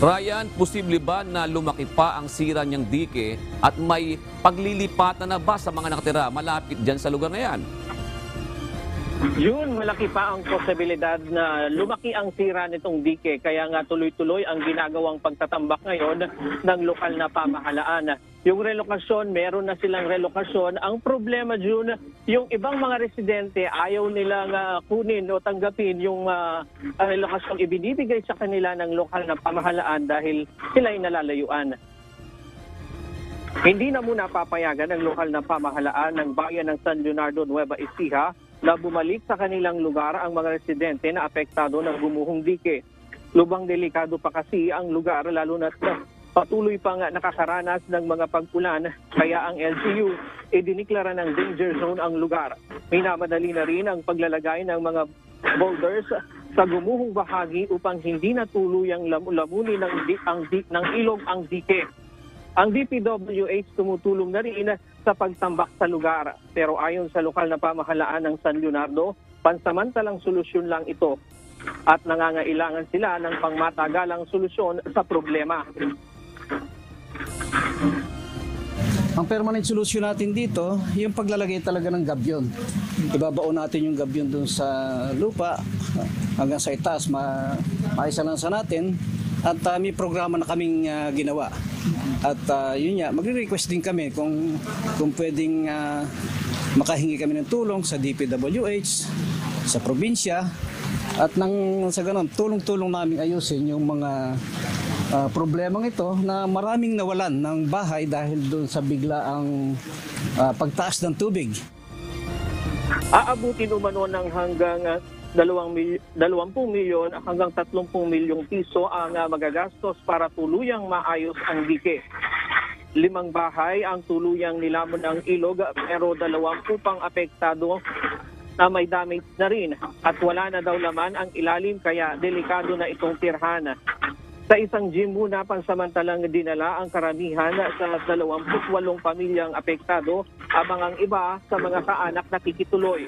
Ryan, posible ba na lumaki pa ang sira niyang dike at may paglilipatan na ba sa mga nakatira malapit dyan sa lugar na yan? Yun, malaki pa ang posibilidad na lumaki ang sira nitong dike. Kaya nga tuloy-tuloy ang ginagawang pagtatambak ngayon ng lokal na pamahalaan. Yung relokasyon, meron na silang relokasyon. Ang problema, June, yung ibang mga residente ayaw nilang kunin o tanggapin yung relokasyon ibinibigay sa kanila ng lokal na pamahalaan dahil sila'y nalalayuan. Hindi na muna papayagan ng lokal na pamahalaan ng bayan ng San Leonardo, Nueva Ecija na bumalik sa kanilang lugar ang mga residente na apektado ng gumuhong dike. Lubang delikado pa kasi ang lugar lalo na patuloy pang nakakaranas ng mga pag-ulan kaya ang LGU idiniklara ng danger zone ang lugar. Minamadali na rin ang paglalagay ng mga boulders sa gumuhong bahagi upang hindi na tuluyang lamunin ng ilog ang dike. Ang DPWH tumutulong na rin sa pagtambak sa lugar. Pero ayon sa lokal na pamahalaan ng San Leonardo, pansamantalang solusyon lang ito at nangangailangan sila ng pangmatagalang solusyon sa problema. Ang permanent solution natin dito, yung paglalagay talaga ng gabyon. Ibabaon natin yung gabyon dun sa lupa hanggang sa itaas, maisalansa natin. At may programa na kaming ginawa. At yun nga, magre-request din kami kung pwedeng makahingi kami ng tulong sa DPWH, sa probinsya. At sa ganun, tulong-tulong namin ayusin yung mga problemang ito na maraming nawalan ng bahay dahil doon sa biglaang pagtaas ng tubig. Aabutin umano ng hanggang 20 milyon hanggang 30 milyong piso ang magagastos para tuluyang maayos ang dike. 5 bahay ang tuluyang nilamon ang ilog pero 20 pang apektado na may damage na rin at wala na daw laman ang ilalim kaya delikado na itong tirhan. Sa isang gym muna pansamantalang dinala ang karamihan sa 28 pamilyang apektado habang ang iba sa mga kaanak nakikituloy.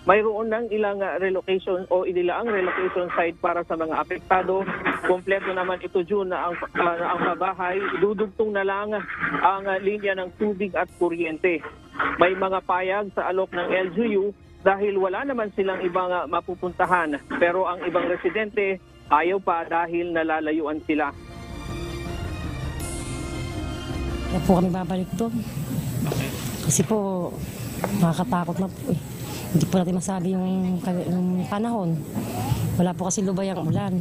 Mayroon ng ilang relocation o inilaang relocation site para sa mga apektado. Kompleto naman ito, June, na ang mabahay. Dudugtong na lang ang linya ng tubig at kuryente. May mga payag sa alok ng LGU dahil wala naman silang ibang mapupuntahan. Pero ang ibang residente ayaw pa dahil nalalayuan sila. Kaya po kami babalik doon. Kasi po, nakakatakot na po eh. Hindi po natin masabi yung panahon. Wala po kasi lubay ang ulan.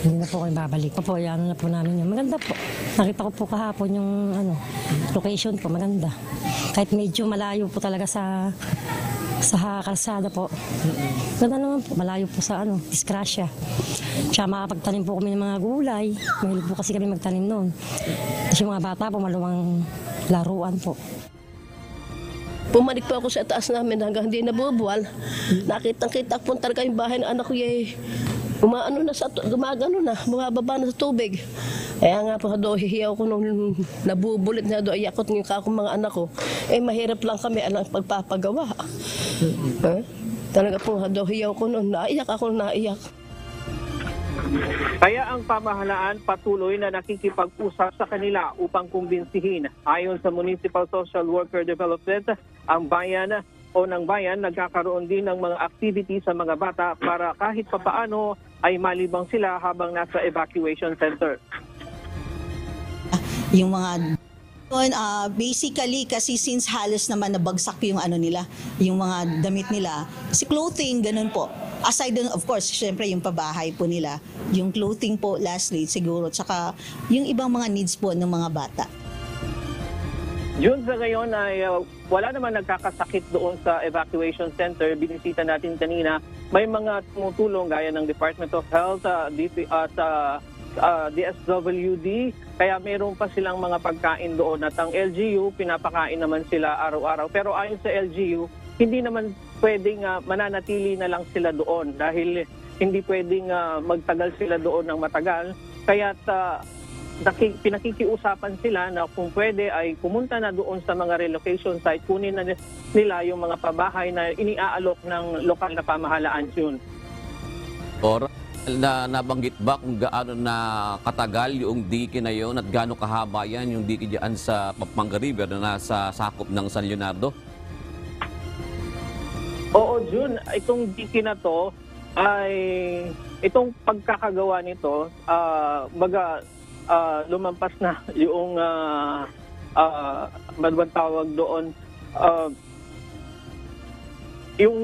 Hindi na po kami babalik. Ano na po namin yun. Maganda po. Nakita ko po kahapon yung location po. Maganda. Kahit medyo malayo po talaga sa kalsada po. Ganda naman po. Malayo po sa disgrasya. Tsaka makapagtanim po kami ng mga gulay. Mahilig po kasi kami magtanim noon. Tapos yung mga bata po maluwang laruan po. Bumalik po ako sa taas namin hanggang hindi nabubuwal. Nakitang-kita po talaga yung bahay ng anak ko gumagano na, bumababa na sa tubig. Kaya nga po hihiyaw ko nung nabubulit na ayakot ng mga anak ko. Mahirap lang kami alang pagpapagawa. Talaga po hiyaw ko nung naiyak. Kaya ang pamahalaan patuloy na nakikipag-usap sa kanila upang kumbinsihin. Ayon sa Municipal Social Worker Development, ang bayan nagkakaroon din ng mga activity sa mga bata para kahit papaano ay malibang sila habang nasa evacuation center. Yung mga basically kasi since halos naman nabagsak yung nila, yung mga damit nila, si clothing ganun po. Aside dun, of course, syempre yung pabahay po nila, yung clothing po lastly siguro, tsaka yung ibang mga needs po ng mga bata. Yun sa ngayon ay wala naman nagkakasakit doon sa evacuation center. Binisita natin kanina, may mga tumutulong gaya ng Department of Health, DSWD, kaya meron pa silang mga pagkain doon at ang LGU, pinapakain naman sila araw-araw. Pero ayon sa LGU, hindi naman pwedeng mananatili na lang sila doon dahil hindi pwedeng magtagal sila doon ng matagal. Kaya pinakikiusapan sila na kung pwede ay pumunta na doon sa mga relocation site, kunin na nila yung mga pabahay na iniaalok ng lokal na pamahalaan yun. nabanggit ba kung gaano na katagal yung dike na yon at gaano kahaba yan yung dike diyan sa Pampanga River na nasa sakop ng San Leonardo? Oo, Jun, itong dike na to ay itong pagkakagawa nito, lumampas na yung madwang tawag doon, yung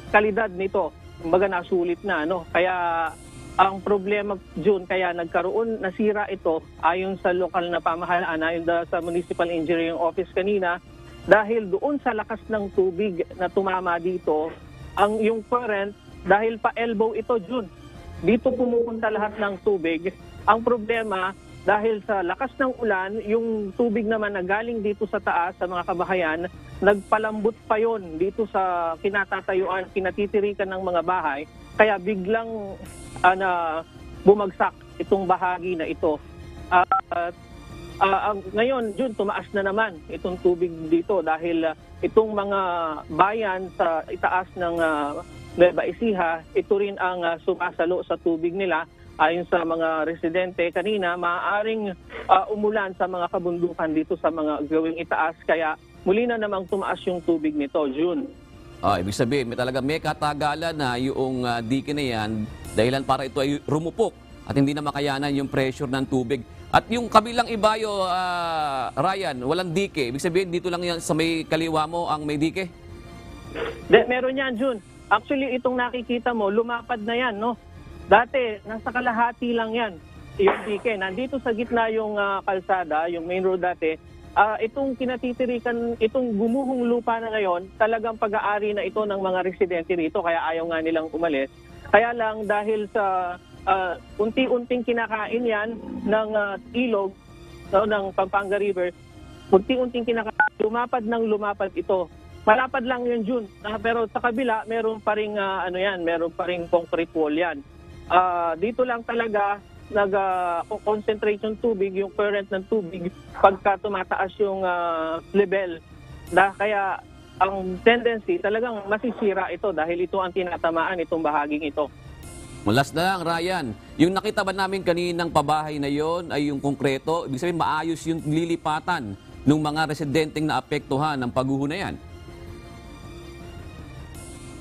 kalidad nito, kumbaga nasulit na, no? Kaya ang problema, June, kaya nasira ito ayon sa lokal na pamahalaan, ayon sa Municipal Engineering Office kanina, dahil doon sa lakas ng tubig na tumama dito, yung current, dahil pa elbow ito, June, dito pumupunta lahat ng tubig. Ang problema, dahil sa lakas ng ulan, yung tubig naman na galing dito sa taas, sa mga kabahayan, nagpalambot pa yon dito sa kinatatayuan, kinatitirikan ng mga bahay. Kaya biglang bumagsak itong bahagi na ito. Ngayon, Jun, tumaas na naman itong tubig dito dahil itong mga bayan sa itaas ng Nueva Ecija, ito rin ang sumasalo sa tubig nila. Ayon sa mga residente kanina, maaaring umulan sa mga kabundukan dito sa mga gawing itaas, kaya muli na namang tumaas yung tubig nito, June. Ibig sabihin, may katagalan na yung dike na yan dahilan para ito ay rumupok at hindi na makayanan yung pressure ng tubig. At yung kabilang ibayo, Ryan, walang dike. Ibig sabihin, dito lang yan sa may kaliwa mo ang may dike? Meron yan, June. Actually, itong nakikita mo, lumapad na yan, no? Dati, nasa kalahati lang yan, yung dike. Nandito sa gitna yung kalsada, yung main road dati. Itong kinatitirikan, itong gumuhong lupa na ngayon, talagang pag-aari na ito ng mga residente rito, kaya ayaw nga nilang umalis. Kaya lang dahil sa unti-unting kinakain yan ng ilog, ng Pampanga River, unti-unting kinakain, lumapad ito. Malapad lang yun, June. Pero sa kabila, meron pa ring, meron pa ring concrete wall yan. Dito lang talaga nag-concentrate yung tubig, yung current ng tubig pagka tumataas yung level. Kaya ang tendency talagang masisira ito dahil ito ang tinatamaan itong bahaging ito. Last na lang, Ryan. Yung nakita ba namin kaninang pabahay na yon ay yung konkreto? Ibig sabihin, maayos yung lilipatan ng mga residenteng naapektuhan ng pagguho na yan?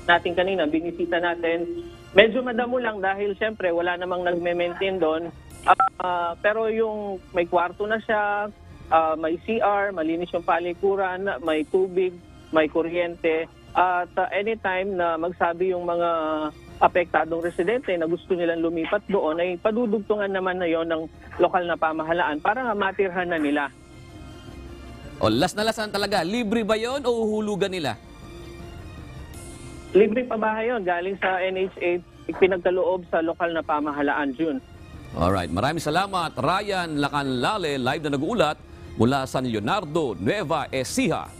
Natin kanina, binisita natin. Medyo madamo lang dahil siyempre wala namang nagme-maintain doon. Pero yung may kwarto na siya, may CR, malinis yung palikuran, may tubig, may kuryente. At anytime na magsabi yung mga apektadong residente na gusto nilang lumipat doon, ay padudugtungan naman na yon ng lokal na pamahalaan para matirhan na nila. Last na lasan talaga, libre ba yon o uhulugan nila? Libre pabahay yun, galing sa NH8, pinagkaloob sa lokal na pamahalaan, June. Alright, maraming salamat, Ryan Lacanlale, live na nag-uulat mula San Leonardo, Nueva Ecija.